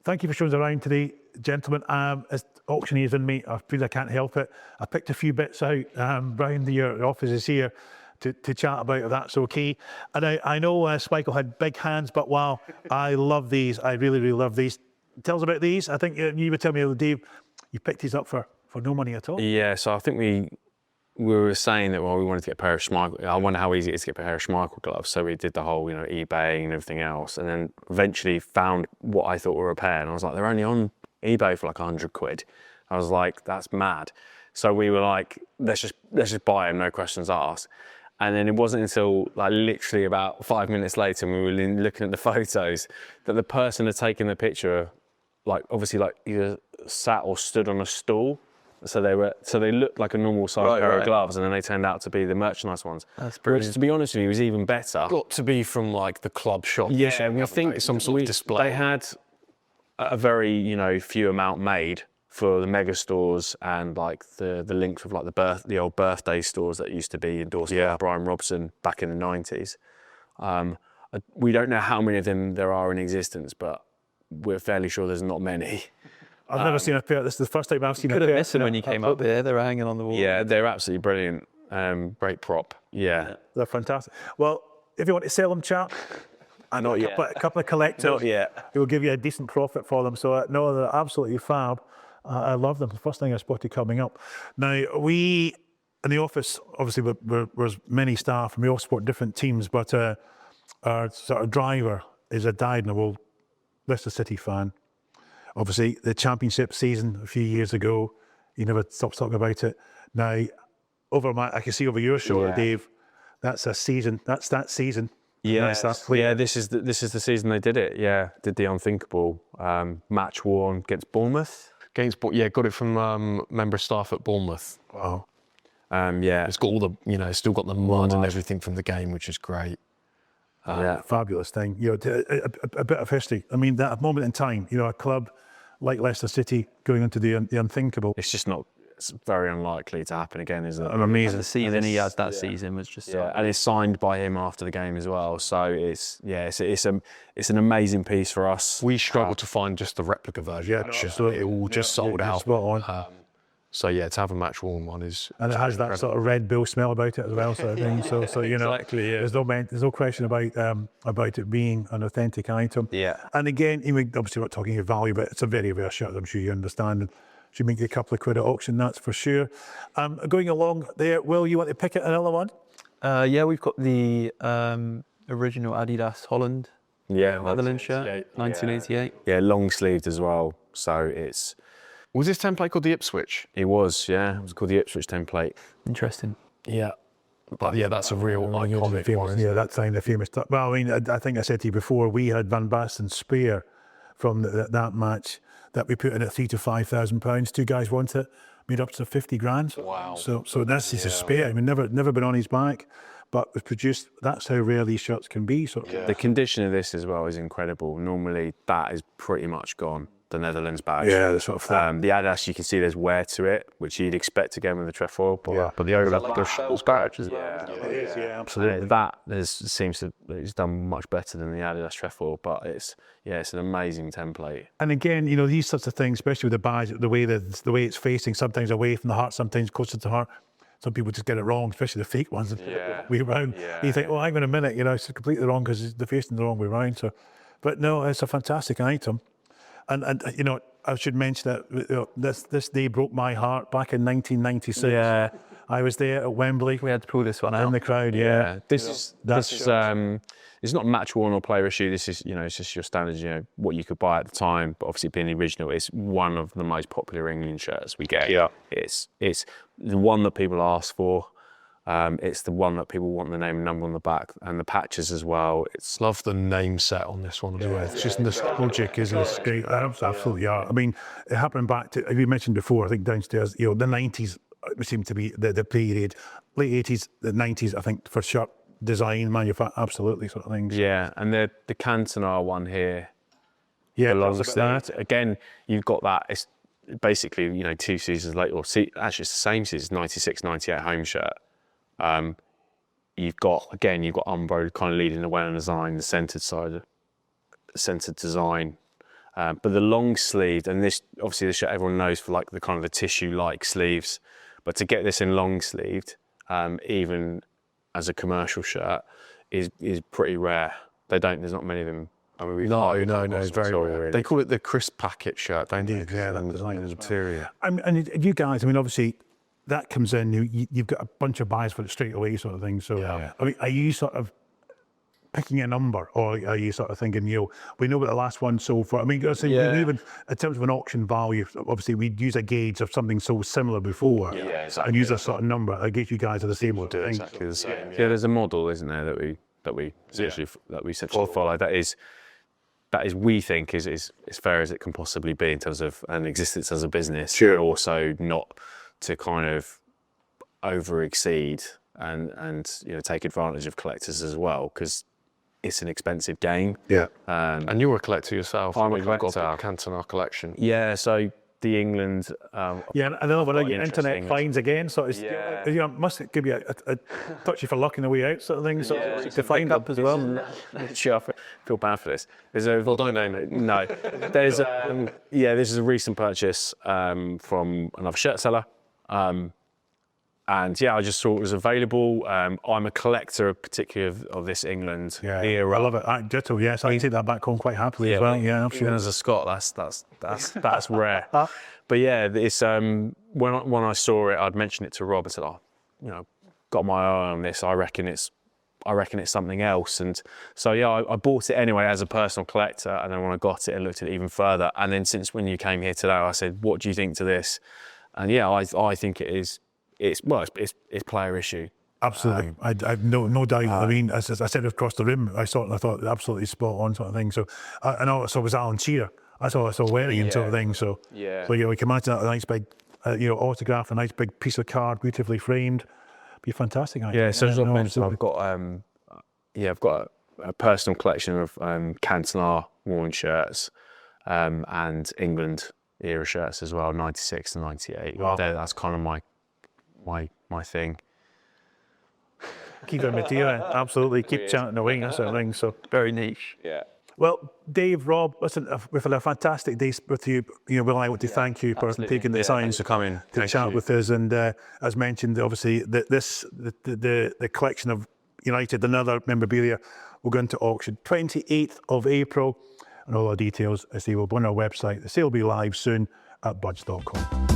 thank you for showing us around today, gentlemen. As auctioneers in me, I feel I can't help it. I picked a few bits out. Brian, your office is here to chat about, if that's okay. And I know Schmeichel had big hands, but wow, I love these. I really, really love these. Tell us about these. I think you were telling me, Dave, you picked these up for no money at all. Yeah, so I think we were saying that, well, we wanted to get a pair of Schmeichel. I wonder how easy it is to get a pair of Schmeichel gloves. So we did the whole, eBay and everything else, and then eventually found what I thought were a pair. And I was like, they're only on eBay for like 100 quid. I was like, that's mad. So we were like, let's just buy them, no questions asked. And then it wasn't until like literally about 5 minutes later, when we were looking at the photos, that the person had taken the picture, like obviously like either sat or stood on a stool. So they looked like a normal size pair of gloves, and then they turned out to be the merchandise ones. That's brilliant. Which, to be honest with you, was even better. Got to be from like the club shop. Yeah, we think some sort of display. They had a very few amount made for the mega stores and like the links with like the old birthday stores that used to be endorsed by Brian Robson back in the 90s. We don't know how many of them there are in existence, but we're fairly sure there's not many. I've never seen a pair. This is the first time I've seen a pair. Could have missed them when you came up there. They're hanging on the wall. Yeah, they're absolutely brilliant. Great prop. Yeah. They're fantastic. Well, if you want to sell them, chap, Not yet. a couple of collectors, Not yet. who will give you a decent profit for them. So no, they're absolutely fab. I love them. The first thing I spotted coming up. Now, we in the office, obviously, there's many staff, and we all support different teams, but our sort of driver is a dyed-in-the-wool Leicester City fan. Obviously, the championship season a few years ago, he never stops talking about it. Now, I can see over your shoulder, Dave, that's a season. That's that season. Yeah, That's this is the season they did it. Yeah, did the unthinkable. Match worn against Bournemouth. Got it from member of staff at Bournemouth. Wow. Yeah, It's got all the, still got the mud and everything from the game, which is great. Fabulous thing. A bit of history. I mean, that moment in time, a club like Leicester City going into the unthinkable. it's just not. It's very unlikely to happen again, is it? Amazing. The season he had that season was just and it's signed by him after the game as well. So it's an amazing piece for us. We struggled to find just the replica version. It all just sold out. Spot on. So yeah, to have a match worn one is. And it has that sort of Red Bull smell about it as well, sort of thing. So Exactly, yeah. there's no question about it being an authentic item. Yeah. And again, obviously we're not talking your value, but it's a very rare shirt. I'm sure you understand. And should make you a couple of quid at auction, that's for sure. Going along there, Will, you want to pick another one? Yeah, we've got the original Adidas Holland Netherlands shirt, 1988. Yeah, long sleeved as well. So it's. Was this template called the Ipswich? It was, yeah. It was called the Ipswich template. Interesting. Yeah. But yeah, that's a real iconic one. Yeah, that time the famous. Well, I mean, I think I said to you before, we had Van Basten's spare from that match that we put in at £3,000 to £5,000. Two guys want it, made up to 50 grand. Wow. So that's his spare. I mean, never been on his back, but was produced. That's how rare these shirts can be. So The condition of this as well is incredible. Normally, that is pretty much gone. The Netherlands badge. Yeah, the sort of thing. The Adidas, you can see there's wear to it, which you'd expect again with the trefoil. But the overlap badge as well. It is, yeah, absolutely. That seems to it's done much better than the Adidas trefoil, but it's an amazing template. And again, these sorts of things, especially with the badge, the way it's facing, sometimes away from the heart, sometimes closer to the heart. Some people just get it wrong, especially the fake ones. Way around. You think, well, hang on a minute, it's completely wrong because they're facing the wrong way around. So, but no, it's a fantastic item. And I should mention that this day broke my heart back in 1996. Yeah. I was there at Wembley. We had to pull this one out. In the crowd, yeah. This is it's not match worn or player issue. This is it's just your standard, what you could buy at the time. But obviously, being the original, it's one of the most popular England shirts we get. Yeah. It's the one that people ask for. It's the one that people want the name and number on the back, and the patches as well. It's Love the name set on this one as well. It's just nostalgic, isn't it? It's great. Absolutely, yeah. I mean, it happened back to, as you mentioned before, I think downstairs, the 90s seemed to be the period. Late 80s, the 90s, I think, for shirt design, manufacture, absolutely sort of things. Yeah, and the Cantona one here belongs to that. Again, you've got that. It's basically, 2 seasons later, actually it's the same season, 96, 98 home shirt. You've got Umbro kind of leading the way on design, the centered design. But the long sleeved, and this obviously the shirt everyone knows for like the kind of the tissue-like sleeves, but to get this in long sleeved, even as a commercial shirt, is pretty rare. There's not many of them. I mean, No, it's very rare. Really. They call it the crisp packet shirt, don't they? Yeah, that design the as well. material. And you guys, I mean, obviously, that comes in, you've got a bunch of buys for it straight away, sort of thing. So, I mean, are you sort of picking a number, or are you sort of thinking, we know what the last one sold for? I mean, I say, even in terms of an auction value, obviously, we'd use a gauge of something so similar before, and use a sort of number. I guess you guys are the same. We'll do exactly the same. Yeah, there's a model, isn't there, that we essentially follow. That is, we think is as fair as it can possibly be in terms of an existence as a business, but also not to kind of over exceed and take advantage of collectors as well, because it's an expensive game. Yeah. And you're a collector yourself. I'm a We've got collector. our Cantona collection. Yeah, so the England. Yeah, and then when I get interesting. internet finds again, so it's, must give you a touchy for luck in the way out, sort of thing. So to find up as well. Sure, I feel bad for this. There's a no. There's this is a recent purchase from another shirt seller. And I just saw it was available. I'm a collector, particularly of this England era. I love it. Ditto. Yes, I can take that back home quite happily as well. Yeah, absolutely. Even as a Scot, that's rare. But yeah, it's when I saw it, I'd mentioned it to Rob. I said, got my eye on this. I reckon it's something else. And so I bought it anyway as a personal collector. And then when I got it and looked at it even further, and then since when you came here today, I said, what do you think to this? And I think it is. It's player issue. Absolutely, I've no doubt. I mean, as I said across the room, I thought absolutely spot on sort of thing. So I know. So it was Alan Shearer. I saw wearing and sort of thing. So we can imagine that a nice big, autograph, a nice big piece of card, beautifully framed. Be fantastic. So as I mentioned, I've got a personal collection of Cantona worn shirts and England era shirts as well, 96 and 98. Wow. That's kind of my thing. Keep it material, absolutely. Keep chatting away, that sort of thing. So Very niche. Yeah. well, Dave, Rob, listen, we've had a fantastic day with you. Will, I want to thank you for taking the time Thanks for coming. to chat with us. And as mentioned, obviously, the collection of United and other memorabilia will go into auction 28th of April. And all our details, as they will go on our website. The sale will be live soon at BUDDS.com.